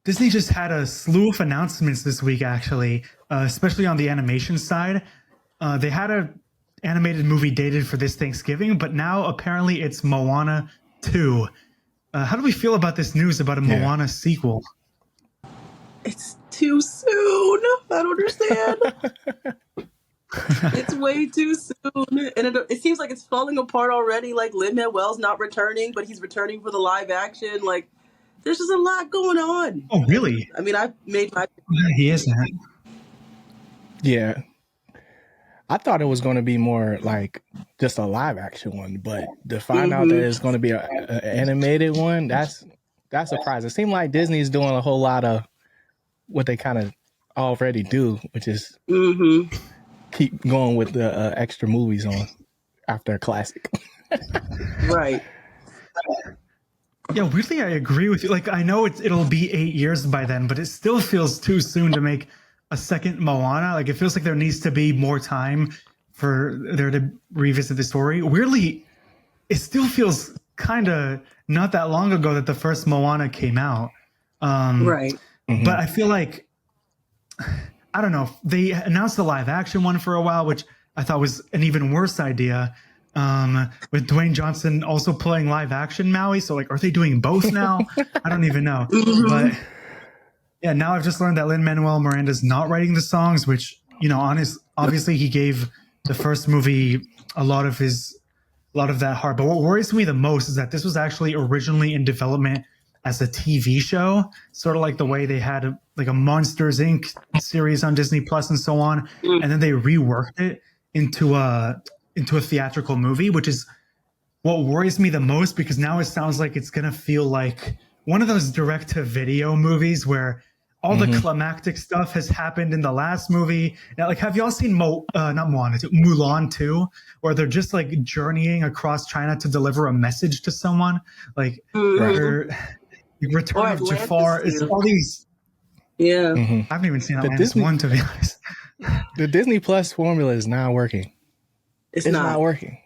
Disney just had a slew of announcements this week, actually, especially on the animation side. They had a animated movie dated for this Thanksgiving, but now apparently it's Moana 2. How do we feel about this news about a Moana sequel? It's too soon. I don't understand. It's way too soon. And it seems like it's falling apart already. Like, Lin-Manuel's not returning, but he's returning for the live action. Like, there's just a lot going on. Oh, really? I mean, I've made my... Yeah, he isn't. Yeah. I thought it was going to be more like just a live action one, but to find out that it's going to be an animated one, that's surprising. It seemed like Disney's doing a whole lot of what they kind of already do, which is keep going with the extra movies on after a classic. Right. Yeah, weirdly, I agree with you. Like, I know it'll be 8 years by then, but it still feels too soon to make a second Moana. Like, it feels like there needs to be more time for there to revisit the story. Weirdly, it still feels kind of not that long ago that the first Moana came out. Right. But I feel like, I don't know, they announced the live action one for a while, which I thought was an even worse idea. With Dwayne Johnson also playing live action Maui. So, like, are they doing both now? I don't even know. But yeah, now I've just learned that Lin-Manuel Miranda's not writing the songs, which, you know, obviously he gave the first movie a lot of that heart. But what worries me the most is that this was actually originally in development as a TV show, sort of like the way they had a Monsters Inc. series on Disney Plus and so on. And then they reworked it into a theatrical movie, which is what worries me the most, because now it sounds like it's going to feel like one of those direct-to-video movies where all the climactic stuff has happened in the last movie. Now, like, have y'all seen not Moana, Mulan 2, where they're just like journeying across China to deliver a message to someone? Like, the Return of Jafar is all these. Yeah. I haven't even seen Atlantis 1, to be honest. The Disney Plus formula is not working. It's not working.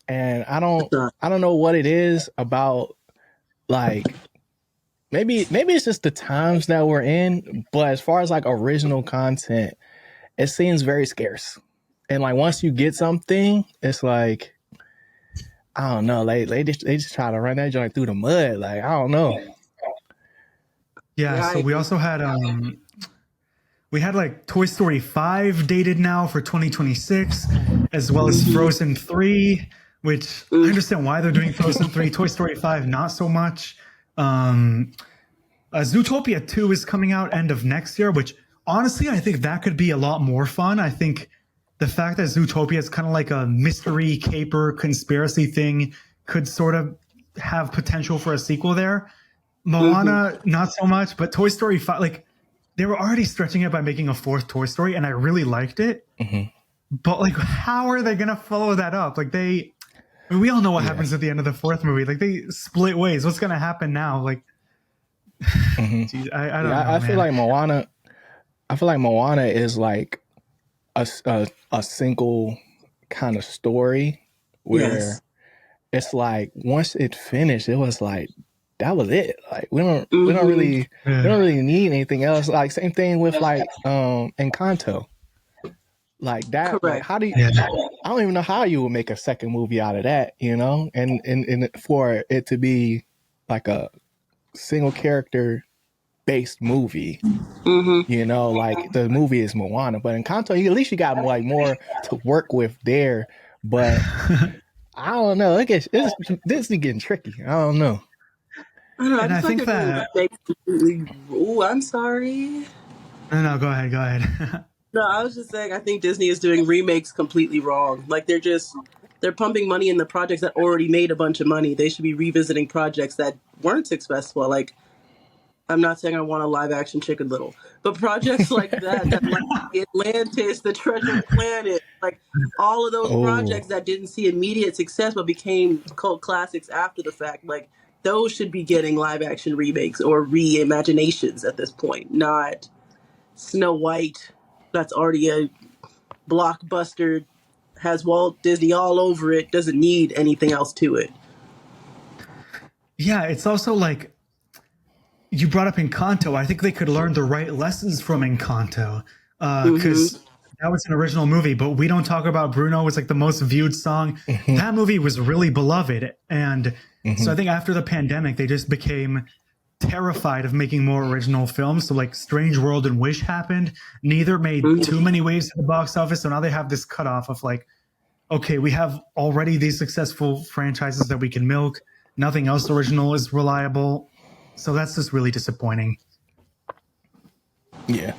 And I don't know what it is about, like, maybe it's just the times that we're in, but as far as like original content, it seems very scarce. And like once you get something, it's like, I don't know, they just try to run that joint through the mud. Like, I don't know. Yeah, so we also had we had like Toy Story 5 dated now for 2026, as well as Frozen 3, which I understand why they're doing Frozen 3. Toy Story 5, not so much. Zootopia 2 is coming out end of next year, which honestly, I think that could be a lot more fun. I think the fact that Zootopia is kind of like a mystery caper conspiracy thing could sort of have potential for a sequel there. Moana, not so much, but Toy Story 5, like, they were already stretching it by making a fourth Toy Story, and I really liked it. But like, how are they gonna follow that up? Like, we all know what happens at the end of the fourth movie. Like, they split ways. What's gonna happen now? Like, geez, I don't know. I feel like Moana is like a single kind of story where it's like once it finished, it was like that was it. Like we don't really need anything else. Like same thing with like Encanto. Like that. Like, how do you? I don't even know how you would make a second movie out of that. You know, and for it to be like a single character based movie. You know, like the movie is Moana, but Encanto, at least you got like more to work with there. But I don't know. This is getting tricky. I don't know. And I think that. Oh, I'm sorry. No, go ahead. No, I was just saying, I think Disney is doing remakes completely wrong. Like, they're pumping money in the projects that already made a bunch of money. They should be revisiting projects that weren't successful. Like, I'm not saying I want a live action Chicken Little, but projects like that like Atlantis, The Treasure Planet, like all of those projects that didn't see immediate success but became cult classics after the fact, like those should be getting live action remakes or reimaginations at this point, not Snow White. That's already a blockbuster, has Walt Disney all over it, doesn't need anything else to it. Yeah, it's also like, you brought up Encanto. I think they could learn the right lessons from Encanto, because that was an original movie. But We Don't Talk About Bruno was like the most viewed song. That movie was really beloved, and so I think after the pandemic, they just became terrified of making more original films. So like Strange World and Wish happened. Neither made too many waves to the box office, so now they have this cutoff of like, okay, we have already these successful franchises that we can milk. Nothing else original is reliable. So that's just really disappointing. Yeah.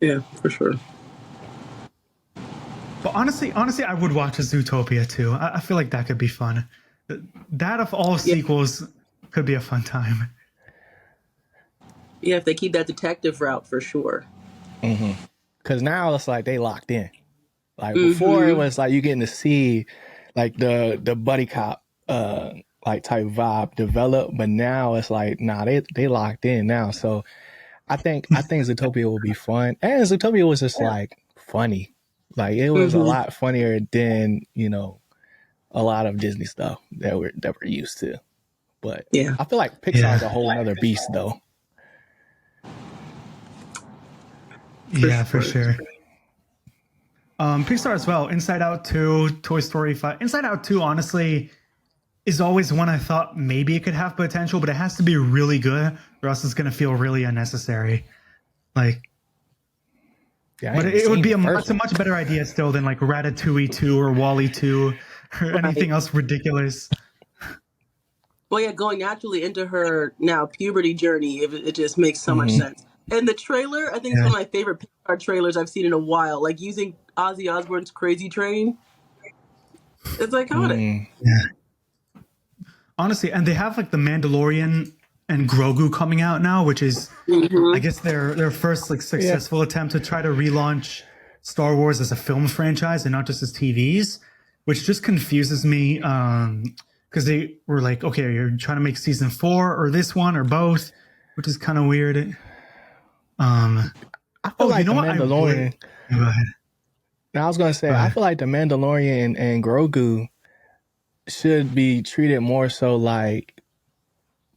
Yeah, for sure. But honestly, I would watch a Zootopia too. I feel like that could be fun. That of all sequels could be a fun time. Yeah, if they keep that detective route, for sure. Because now it's like they locked in. Like before, it was like you getting to see like the buddy cop like type vibe develop, but now it's like nah, they locked in now. So I think Zootopia will be fun, and Zootopia was just like funny. Like it was a lot funnier than a lot of Disney stuff that we're used to. But Yeah, I feel like Pixar's a whole other beast though. Yeah, for sure. Pixar as well. Inside Out 2, Toy Story 5. Inside Out 2, honestly, is always one I thought maybe it could have potential, but it has to be really good, or else it's going to feel really unnecessary. Like, but it would be a much better idea still than like Ratatouille 2 or WALL-E 2 or anything else ridiculous. Well, yeah, going naturally into her now puberty journey, it just makes so much sense. And the trailer, I think it's one of my favorite Pixar trailers I've seen in a while. Like using Ozzy Osbourne's Crazy Train. It's iconic. Yeah. Honestly, and they have like The Mandalorian and Grogu coming out now, which is, I guess, their first like successful attempt to try to relaunch Star Wars as a film franchise and not just as TVs, which just confuses me. Because they were like, okay, you're trying to make season 4 or this one or both, which is kind of weird. I feel like The Mandalorian. Go ahead. Now I was gonna say, I feel like The Mandalorian and Grogu should be treated more so like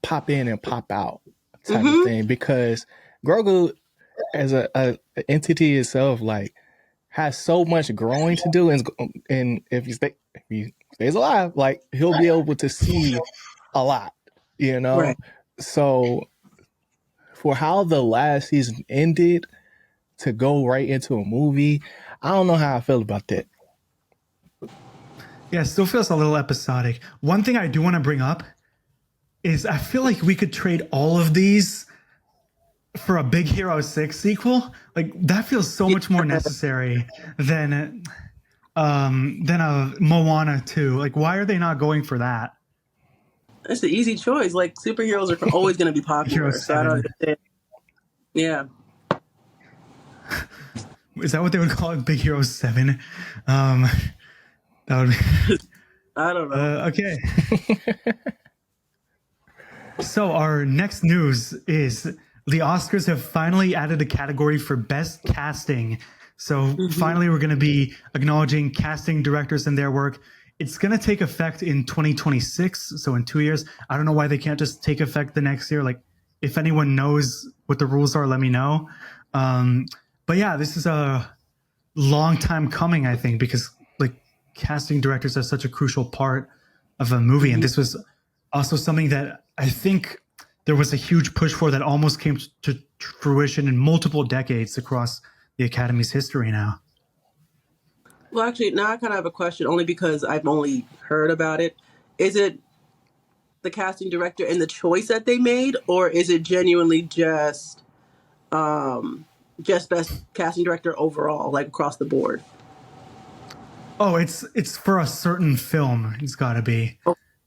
pop in and pop out type of thing, because Grogu as a entity itself like has so much growing to do, and if he stays alive, like he'll be able to see a lot, Right. So for how the last season ended to go right into a movie, I don't know how I feel about that. Yeah, it still feels a little episodic. One thing I do want to bring up is I feel like we could trade all of these for a Big Hero 6 sequel. Like that feels so much more necessary than a Moana 2. Like why are they not going for that? It's the easy choice. Like superheroes are always going to be popular. So I don't understand. Yeah. Is that what they would call it? Big Hero 7? That would be. I don't know. Okay. So our next news is the Oscars have finally added a category for best casting. So finally, we're going to be acknowledging casting directors and their work. It's going to take effect in 2026, so in 2 years. I don't know why they can't just take effect the next year. Like, if anyone knows what the rules are, let me know. But yeah, this is a long time coming, I think, because like casting directors are such a crucial part of a movie. And this was also something that I think there was a huge push for that almost came to fruition in multiple decades across the Academy's history now. Well, actually, now I kind of have a question only because I've only heard about it. Is it the casting director and the choice that they made, or is it genuinely just best casting director overall, like across the board? Oh, it's for a certain film. It's got to be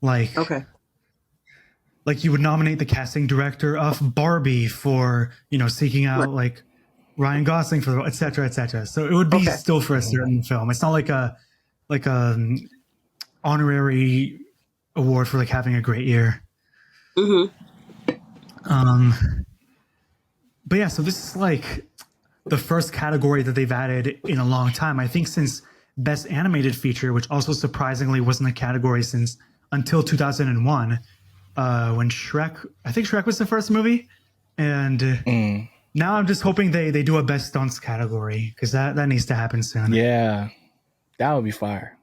like like you would nominate the casting director of Barbie for seeking out like Ryan Gosling for et cetera, et cetera. So it would be still for a certain film. It's not like a honorary award for like having a great year. But yeah, so this is like the first category that they've added in a long time. I think since Best Animated Feature, which also surprisingly wasn't a category since until 2001, when Shrek, I think Shrek was the first movie. And now I'm just hoping they do a best stunts category, because that needs to happen soon. Yeah, that would be fire.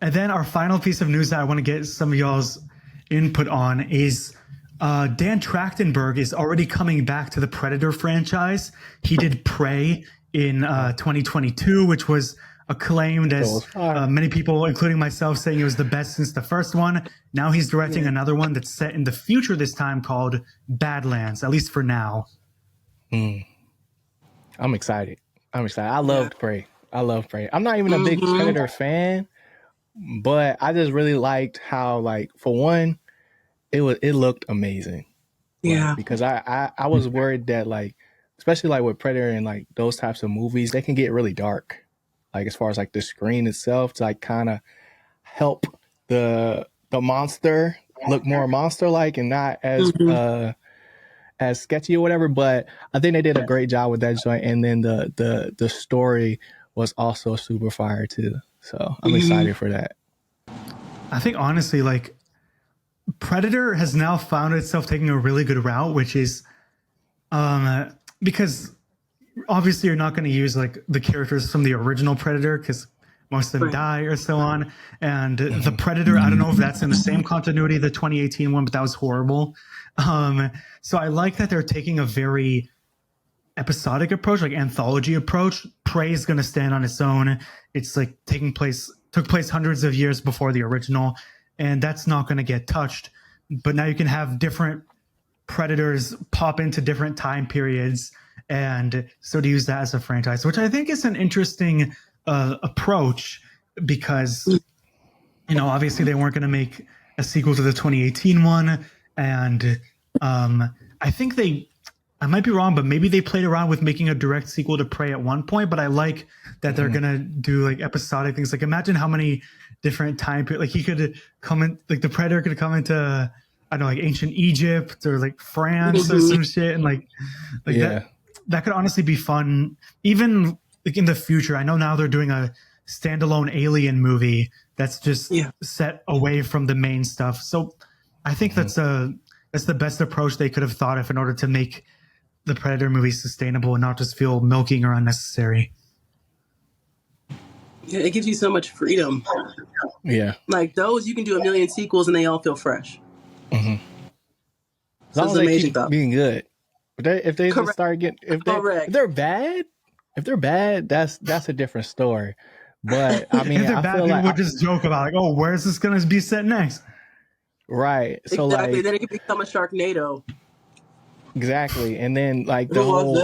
And then our final piece of news that I want to get some of y'all's input on is Dan Trachtenberg is already coming back to the Predator franchise. He did Prey in 2022, which was acclaimed as many people, including myself, saying it was the best since the first one. Now he's directing another one that's set in the future this time, called Badlands, at least for now. I'm excited. I loved Prey. I'm not even a big Predator fan, but I just really liked how, like, for one, it looked amazing. Yeah. Like, because I was worried that, like, especially like with Predator and like those types of movies, they can get really dark. Like, as far as like the screen itself, to like kind of help the monster look more monster like and not as sketchy or whatever. But I think they did a great job with that joint, and then the story was also super fire too. So I'm excited for that. I think honestly, like, Predator has now found itself taking a really good route, which is because obviously you're not going to use like the characters from the original Predator, because most of them die or so on. And the Predator, I don't know if that's in the same continuity, the 2018 one, but that was horrible. So I like that they're taking a very episodic approach, like anthology approach. Prey is going to stand on its own. It's like took place hundreds of years before the original, and that's not going to get touched. But now you can have different Predators pop into different time periods, and so to use that as a franchise, which I think is an interesting approach, because, you know, obviously they weren't going to make a sequel to the 2018 one, and I think I might be wrong, but maybe they played around with making a direct sequel to Prey at one point. But I like that they're gonna do like episodic things. Like, imagine how many different time periods. Like, he could come in, like the Predator could come into, I don't know, like ancient Egypt or like France or some shit, and like that could honestly be fun. Even like in the future, I know now they're doing a standalone Alien movie that's just set away from the main stuff. So I think that's the best approach they could have thought of in order to make the Predator movie sustainable and not just feel milking or unnecessary. Yeah, it gives you so much freedom. Yeah. Like those, you can do a million sequels and they all feel fresh. As So long it's as they amazing keep stuff. being good. But if they just start getting, if they're bad, that's a different story. But I mean, If they're I bad, feel people like would just joke about like, oh, where's this going to be set next? right. So Exactly. like Then it could become a Sharknado. exactly, and then like the whole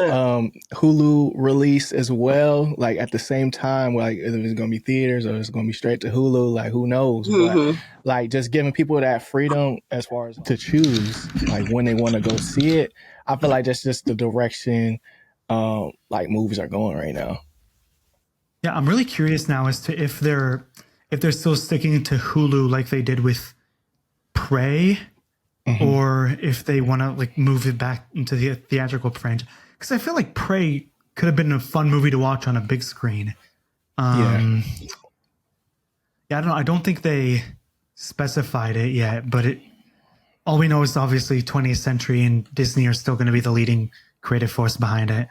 Hulu release as well, like at the same time, like if it's gonna be theaters or it's gonna be straight to Hulu, like who knows? But like just giving people that freedom as far as to choose like when they want to go see it, I feel like that's just the direction like movies are going right now. Yeah, I'm really curious now as to if they're still sticking to Hulu like they did with Prey, or if they want to like move it back into the theatrical franchise. Because I feel like Prey could have been a fun movie to watch on a big screen. Yeah, I don't know. I don't think they specified it yet, but all we know is obviously 20th Century and Disney are still going to be the leading creative force behind it.